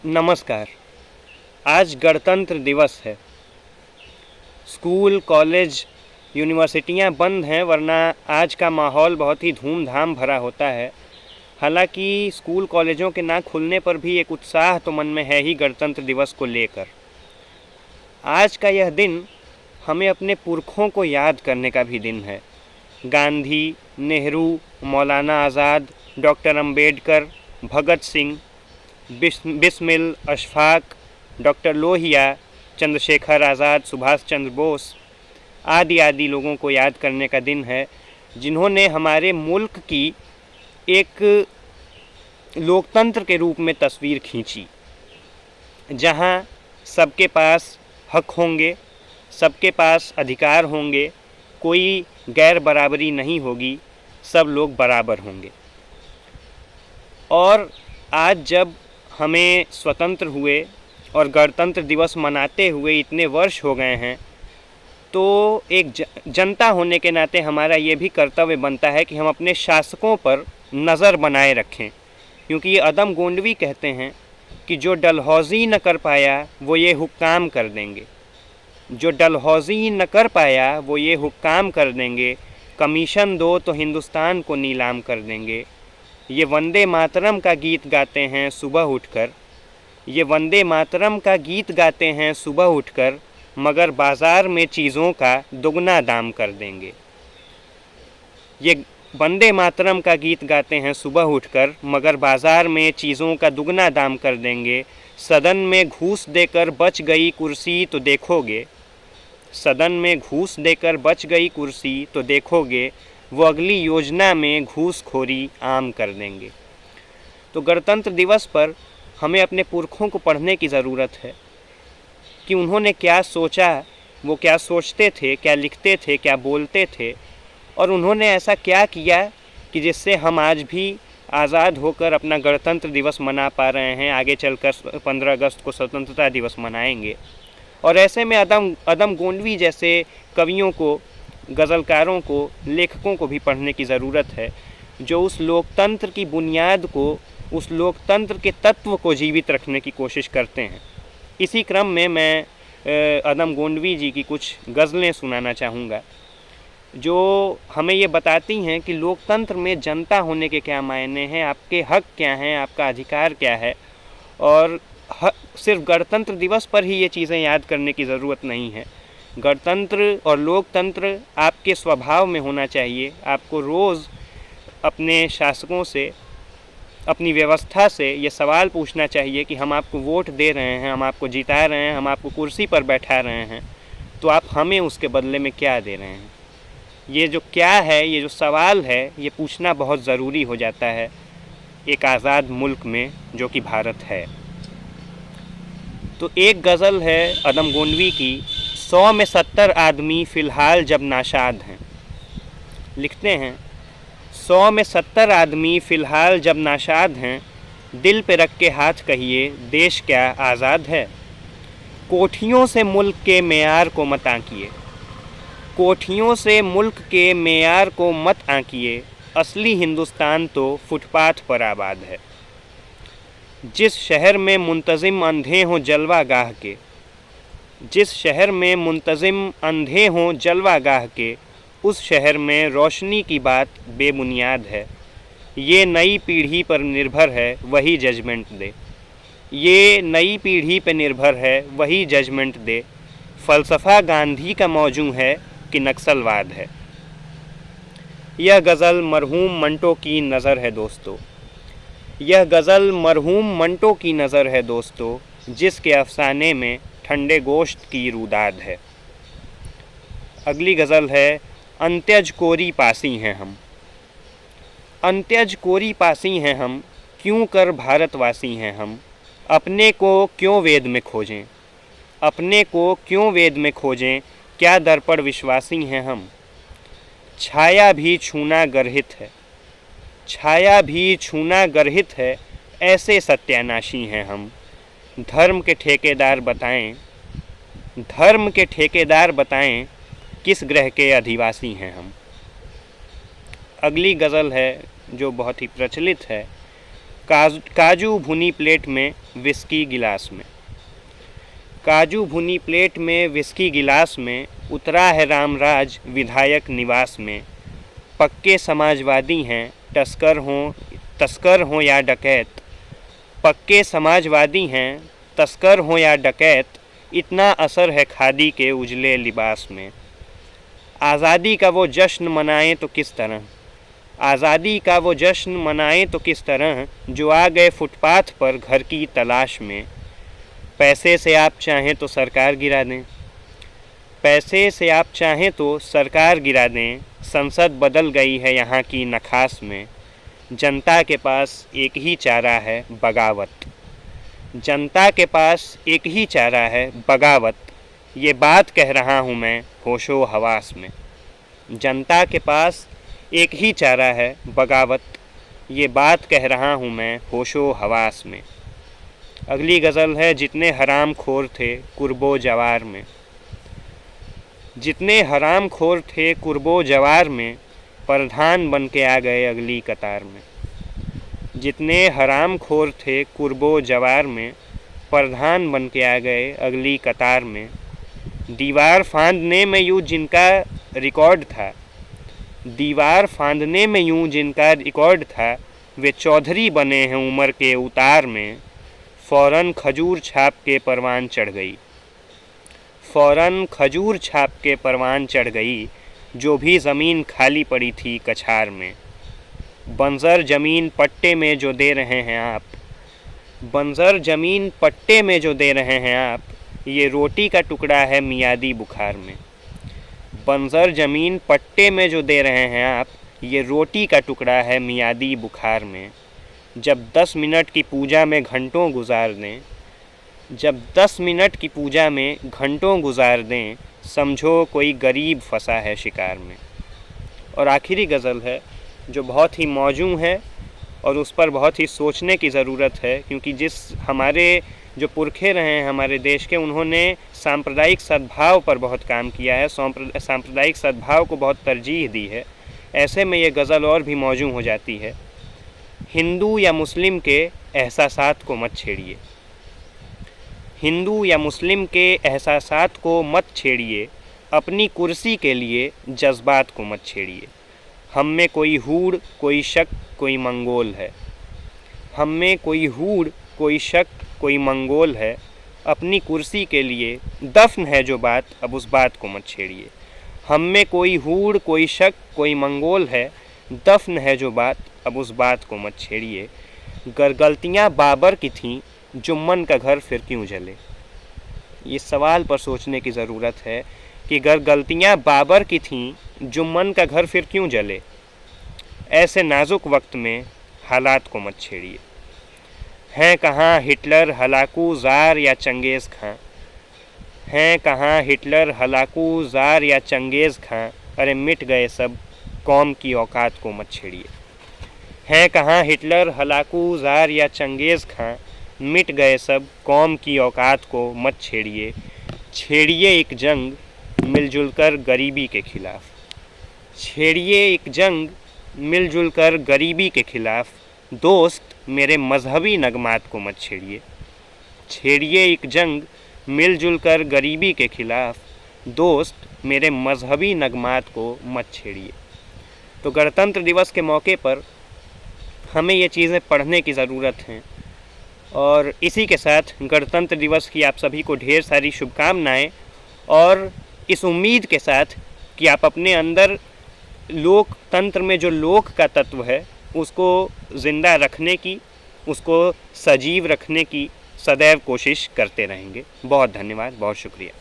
नमस्कार। आज गणतंत्र दिवस है। स्कूल, कॉलेज, यूनिवर्सिटियां बंद हैं, वरना आज का माहौल बहुत ही धूमधाम भरा होता है। हालांकि स्कूल कॉलेजों के ना खुलने पर भी एक उत्साह तो मन में है ही गणतंत्र दिवस को लेकर। आज का यह दिन हमें अपने पुरखों को याद करने का भी दिन है। गांधी, नेहरू, मौलाना आज़ाद, डॉक्टर अंबेडकर, भगत सिंह, बिस्मिल, अशफाक, डॉक्टर लोहिया, चंद्रशेखर आज़ाद, सुभाष चंद्र बोस आदि आदि लोगों को याद करने का दिन है, जिन्होंने हमारे मुल्क की एक लोकतंत्र के रूप में तस्वीर खींची, जहां सबके पास हक होंगे, सबके पास अधिकार होंगे, कोई गैर बराबरी नहीं होगी, सब लोग बराबर होंगे। और आज जब हमें स्वतंत्र हुए और गणतंत्र दिवस मनाते हुए इतने वर्ष हो गए हैं, तो एक जनता होने के नाते हमारा ये भी कर्तव्य बनता है कि हम अपने शासकों पर नज़र बनाए रखें, क्योंकि ये अदम गोंडवी कहते हैं कि जो डलहौज़ी न कर पाया वो ये हुक्काम कर देंगे। जो डलहौज़ी न कर पाया वो ये हुक्काम कर देंगे, कमीशन दो तो हिंदुस्तान को नीलाम कर देंगे। ये वंदे मातरम का गीत गाते हैं सुबह उठकर, ये वंदे मातरम का गीत गाते हैं सुबह उठकर, मगर बाज़ार में चीज़ों का दुगना दाम कर देंगे। ये वंदे मातरम का गीत गाते हैं सुबह उठकर, मगर बाज़ार में चीज़ों का दुगना दाम कर देंगे। सदन में घूस देकर बच गई कुर्सी तो देखोगे, सदन में घूस देकर बच गई कुर्सी तो देखोगे, वो अगली योजना में घूसखोरी आम कर देंगे। तो गणतंत्र दिवस पर हमें अपने पुरखों को पढ़ने की ज़रूरत है कि उन्होंने क्या सोचा, वो क्या सोचते थे, क्या लिखते थे, क्या बोलते थे, और उन्होंने ऐसा क्या किया कि जिससे हम आज भी आज़ाद होकर अपना गणतंत्र दिवस मना पा रहे हैं। आगे चलकर 15 अगस्त को स्वतंत्रता दिवस मनाएंगे। और ऐसे में अदम गोंडवी जैसे कवियों को, गज़लकारों को, लेखकों को भी पढ़ने की ज़रूरत है, जो उस लोकतंत्र की बुनियाद को, उस लोकतंत्र के तत्व को जीवित रखने की कोशिश करते हैं। इसी क्रम में मैं अदम गोंडवी जी की कुछ गज़लें सुनाना चाहूँगा, जो हमें ये बताती हैं कि लोकतंत्र में जनता होने के क्या मायने हैं, आपके हक क्या हैं, आपका अधिकार क्या है। और सिर्फ गणतंत्र दिवस पर ही ये चीज़ें याद करने की ज़रूरत नहीं है। गणतंत्र और लोकतंत्र आपके स्वभाव में होना चाहिए। आपको रोज़ अपने शासकों से, अपनी व्यवस्था से ये सवाल पूछना चाहिए कि हम आपको वोट दे रहे हैं, हम आपको जिता रहे हैं, हम आपको कुर्सी पर बैठा रहे हैं, तो आप हमें उसके बदले में क्या दे रहे हैं। ये जो क्या है, ये जो सवाल है, ये पूछना बहुत ज़रूरी हो जाता है एक आज़ाद मुल्क में जो कि भारत है। तो एक गज़ल है अदम गोंडवी की, 100 में 70 आदमी फ़िलहाल जब नाशाद हैं। लिखते हैं, 100 में 70 आदमी फ़िलहाल जब नाशाद हैं, दिल पे रख के हाथ कहिए देश क्या आज़ाद है। कोठियों से मुल्क के मेयार को मत आंकिए, कोठियों से मुल्क के मेयार को मत आंकिए, असली हिंदुस्तान तो फुटपाथ पर आबाद है। जिस शहर में मुंतज़िम अंधे हों जलवा गाह के, जिस शहर में मुंतज़िम अंधे हों जलवा गाह के, उस शहर में रोशनी की बात बेबुनियाद है। ये नई पीढ़ी पर निर्भर है, वही जजमेंट दे। ये नई पीढ़ी पर निर्भर है, वही जजमेंट दे। फ़लसफ़ा गांधी का मौजू है कि नक्सलवाद है। यह गज़ल मरहूम मंटो की नज़र है दोस्तों, यह गज़ल मरहूम मंटो की नज़र है दोस्तों, जिसके अफ़साने में ठंडे गोश्त की रूदाद है। अगली गज़ल है, अंत्यज कोरी पासी हैं हम, अंत्यज कोरी पासी हैं हम, क्यों कर भारतवासी हैं हम। अपने को क्यों वेद में खोजें, अपने को क्यों वेद में खोजें, क्या दर्पण विश्वासी हैं हम। छाया भी छूना गर्हित है, छाया भी छूना गर्हित है, ऐसे सत्यानाशी हैं हम। धर्म के ठेकेदार बताएं, धर्म के ठेकेदार बताएं, किस ग्रह के अधिवासी हैं हम। अगली गज़ल है जो बहुत ही प्रचलित है, काजू भुनी प्लेट में विस्की गिलास में। काजू भुनी प्लेट में विस्की गिलास में, उतरा है रामराज विधायक निवास में। पक्के समाजवादी हैं, तस्कर हों या डकैत। पक्के समाजवादी हैं, तस्कर हों या डकैत, इतना असर है खादी के उजले लिबास में। आज़ादी का वो जश्न मनाएं तो किस तरह, आज़ादी का वो जश्न मनाएं तो किस तरह, जो आ गए फुटपाथ पर घर की तलाश में। पैसे से आप चाहें तो सरकार गिरा दें, पैसे से आप चाहें तो सरकार गिरा दें। संसद बदल गई है यहाँ की नखास में। जनता के पास एक ही चारा है बगावत, जनता के पास एक ही चारा है बगावत। ये बात कह रहा हूँ मैं होशो हवास में। जनता के पास एक ही चारा है बगावत, ये बात कह रहा हूँ मैं होशो हवास में। अगली गज़ल है जितने हराम खोर थे कुर्बो जवार में। जितने हराम खोर थे कुर्बो जवार में, प्रधान बन के आ गए अगली कतार में। जितने हराम खोर थे कुर्बो जवार में, प्रधान बन के आ गए अगली कतार में। दीवार फांदने में यूँ जिनका रिकॉर्ड था, दीवार फांदने में यूँ जिनका रिकॉर्ड था, वे चौधरी बने हैं उम्र के उतार में। फ़ौरन खजूर छाप के परवान चढ़ गई, फ़ौरन खजूर छाप के परवान चढ़ गई, जो भी ज़मीन खाली पड़ी थी कछार में। बंजर ज़मीन पट्टे में जो दे रहे हैं आप, बंजर ज़मीन पट्टे में जो दे रहे हैं आप, ये रोटी का टुकड़ा है मियादी बुखार में। बंजर ज़मीन पट्टे में जो दे रहे हैं आप, ये रोटी का टुकड़ा है मियादी बुखार में। जब 10 मिनट की पूजा में घंटों गुजार दें, जब 10 मिनट की पूजा में घंटों गुजार दें, समझो कोई गरीब फंसा है शिकार में। और आखिरी गज़ल है जो बहुत ही मौजूद है और उस पर बहुत ही सोचने की ज़रूरत है, क्योंकि जिस हमारे जो पुरखे रहे हैं हमारे देश के, उन्होंने सांप्रदायिक सद्भाव पर बहुत काम किया है, सांप्रदायिक सद्भाव को बहुत तरजीह दी है। ऐसे में ये गज़ल और भी मौजूद हो जाती है। हिंदू या मुस्लिम के एहसासात को मत छेड़िए, हिंदू या मुस्लिम के एहसासात को मत छेड़िए, अपनी कुर्सी के लिए जज्बात को मत छेड़िए। हम में कोई हूड़ कोई शक कोई मंगोल है, हम में कोई हूड़ कोई शक कोई मंगोल है, अपनी कुर्सी के लिए दफन है जो बात, अब उस बात को मत छेड़िए। हम में कोई हूड़ कोई शक कोई मंगोल है, दफन है जो बात, अब उस बात को मत छेड़िए। गर गलतियाँ बाबर की थीं, जुम्मन का घर फिर क्यों जले। इस सवाल पर सोचने की ज़रूरत है कि गर गलतियाँ बाबर की थीं, जुम्मन का घर फिर क्यों जले। ऐसे नाजुक वक्त में हालात को मत छेड़िए। हैं कहाँ हिटलर हलाकू ज़ार या चंगेज़ खां, हैं कहाँ हिटलर हलाकू ज़ार या चंगेज़ खां, अरे मिट गए सब कौम की औकात को मत छेड़िए। हैं कहाँ हिटलर हलाकू ज़ार या चंगेज़ खां, मिट गए सब कौम की औकात को मत छेड़िए। छेड़िए एक जंग मिलजुल कर गरीबी के खिलाफ, छेड़िए एक जंग मिलजुल कर गरीबी के खिलाफ। दोस्त मेरे मजहबी नगमात को मत छेड़िए, छेड़िए एक जंग मिलजुल कर गरीबी के खिलाफ। दोस्त मेरे मजहबी नगमात को मत छेड़िए। तो गणतंत्र दिवस के मौके पर हमें ये चीज़ें पढ़ने की ज़रूरत है। और इसी के साथ गणतंत्र दिवस की आप सभी को ढेर सारी शुभकामनाएं, और इस उम्मीद के साथ कि आप अपने अंदर लोकतंत्र में जो लोक का तत्व है उसको ज़िंदा रखने की, उसको सजीव रखने की सदैव कोशिश करते रहेंगे। बहुत धन्यवाद, बहुत शुक्रिया।